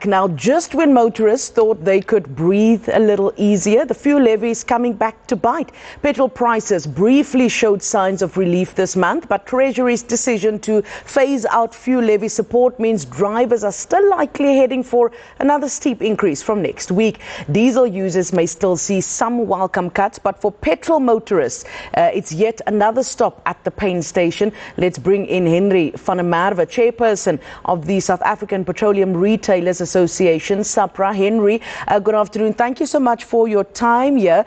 back. Now, just when motorists thought they could breathe a little easier, the fuel levy is coming back to bite. Petrol prices briefly showed signs of relief this month, but Treasury's decision to phase out fuel levy support means drivers are still likely heading for another steep increase from next week. Diesel users may still see some welcome cuts, but for petrol motorists, it's yet another stop at the pain station. Let's bring in Henry van Merwe, chairperson of the South African Petroleum Retailers Association, SAPRA. Henry, good afternoon. Thank you so much for your time here.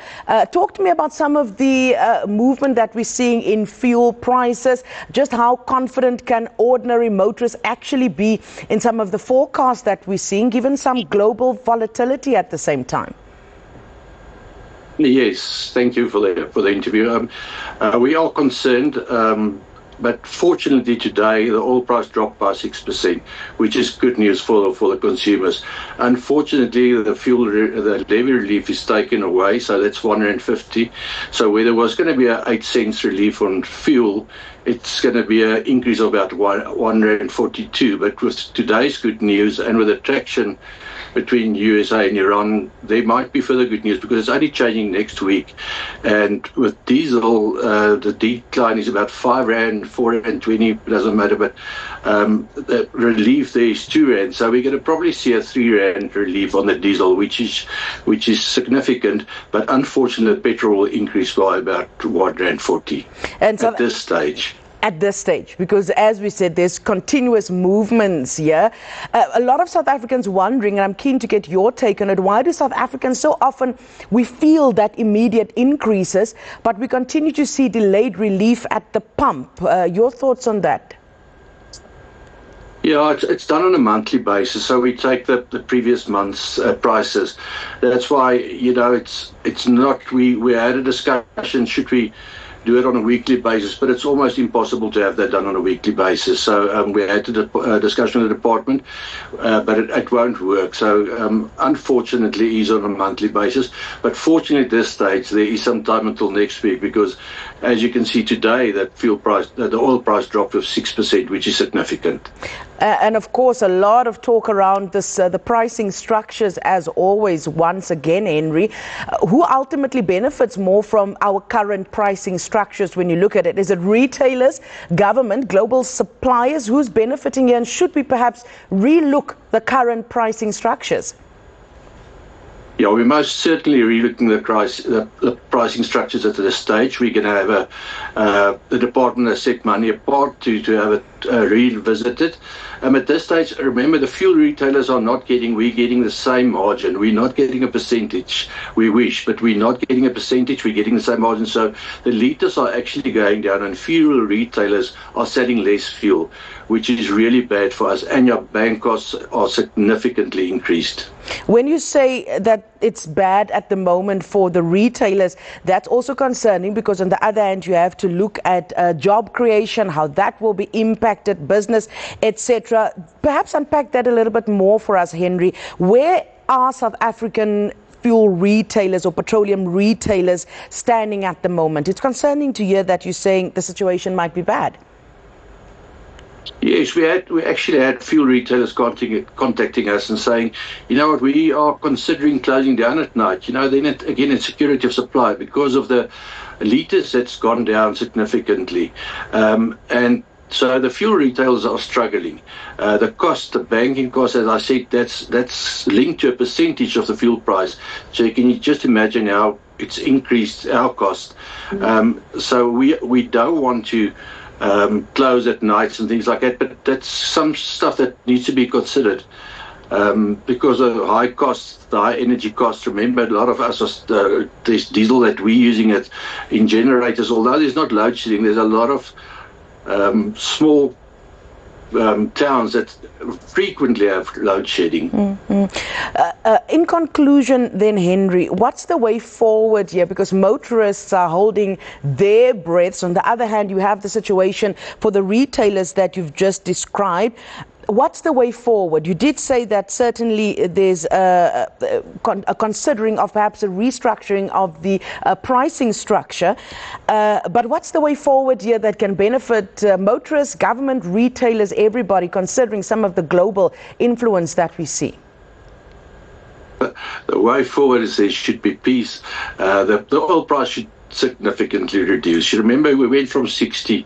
Talk to me about some of the movement that we're seeing in fuel prices. Just how confident can ordinary motorists actually be in some of the forecasts that we're seeing, given some global volatility at the same time? Yes, thank you for the interview. We are concerned, but fortunately today the oil price dropped by 6%, which is good news for the consumers. Unfortunately, the levy relief is taken away, so that's 150. So where there was going to be a 8 cents relief on fuel, it's going to be an increase of about 142. But with today's good news and with the traction between USA and Iran, there might be further good news because it's only changing next week. And with diesel, the decline is about 5 Rand, 4 Rand 20, doesn't matter, but the relief there is 2 Rand. So we're going to probably see a 3 Rand relief on the diesel, which is significant. But unfortunately, petrol will increase by about 1 Rand 40 at this stage. At this stage, because as we said, there's continuous movements here. A lot of South Africans wondering, and I'm keen to get your take on it, why do South Africans so often, we feel that immediate increases, but we continue to see delayed relief at the pump? Your thoughts on that? Yeah, it's done on a monthly basis, so we take the previous month's prices. That's why, it's not, we had a discussion, should we do it on a weekly basis, but it's almost impossible to have that done on a weekly basis. So we had a discussion with the department, but it won't work. So unfortunately, it's on a monthly basis. But fortunately, at this stage, there is some time until next week because, as you can see today, that the oil price dropped of 6%, which is significant. And of course, a lot of talk around this, the pricing structures, as always, once again, Henry. Who ultimately benefits more from our current pricing structures when you look at it? Is it retailers, government, global suppliers? Who's benefiting here? And should we perhaps relook the current pricing structures? Yeah, we're most certainly relooking the pricing structures at this stage. We're going to have the department has set money apart to have it revisited. At this stage, remember, the fuel retailers are not we're getting the same margin. We're not getting a percentage. We wish, but we're not getting a percentage. We're getting the same margin. So the litres are actually going down, and fuel retailers are selling less fuel, which is really bad for us. And your bank costs are significantly increased. When you say that it's bad at the moment for the retailers, that's also concerning because on the other hand, you have to look at job creation, how that will be impacted, business, etc. Perhaps unpack that a little bit more for us, Henry. Where are South African fuel retailers or petroleum retailers standing at the moment? It's concerning to hear that you're saying the situation might be bad. Yes, we actually had fuel retailers contacting us and saying, you know what, we are considering closing down at night. Then again, it's security of supply because of the litres that's gone down significantly. And so the fuel retailers are struggling. The banking cost, as I said, that's linked to a percentage of the fuel price. So you can just imagine how it's increased our cost. So we don't want to close at nights and things like that, but that's some stuff that needs to be considered because of high costs, the high energy costs. Remember, a lot of us, there's diesel that we're using it in generators, although there's not load shedding, there's a lot of small towns that frequently have load shedding. In conclusion then, Henry, what's the way forward here? Because motorists are holding their breaths. On the other hand, you have the situation for the retailers that you've just described. What's the way forward? You did say that certainly there's a considering of perhaps a restructuring of the pricing structure. But what's the way forward here that can benefit motorists, government, retailers, everybody, considering some of the global influence that we see? the way forward is there should be peace. The oil price should significantly reduce. You remember we went from $60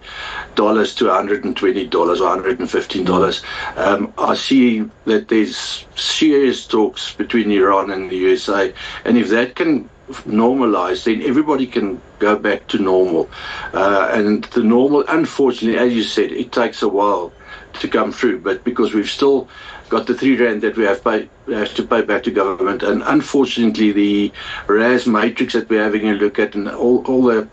to $120 or $115. I see that there's serious talks between Iran and the USA, and if that can normalize, then everybody can go back to normal. And the normal, unfortunately, as you said, it takes a while to come through, but because we've still got the R3 that we have to pay back to government, and unfortunately the RAS matrix that we're having a look at and all the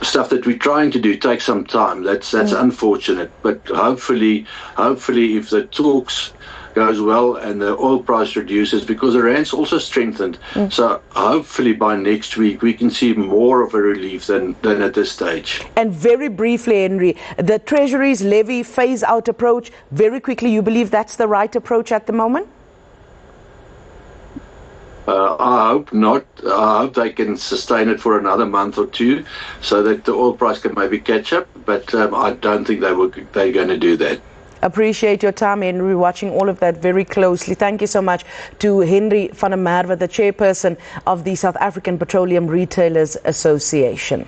stuff that we're trying to do takes some time. That's unfortunate, but hopefully if the talks goes well and the oil price reduces, because the rand's also strengthened. So hopefully by next week we can see more of a relief than at this stage. And very briefly, Henry, the Treasury's levy phase-out approach, very quickly, you believe that's the right approach at the moment? I hope not. I hope they can sustain it for another month or two so that the oil price can maybe catch up, but I don't think they're going to do that. Appreciate your time, Henry, watching all of that very closely. Thank you so much to Henry van der Merwe, the chairperson of the South African Petroleum Retailers Association.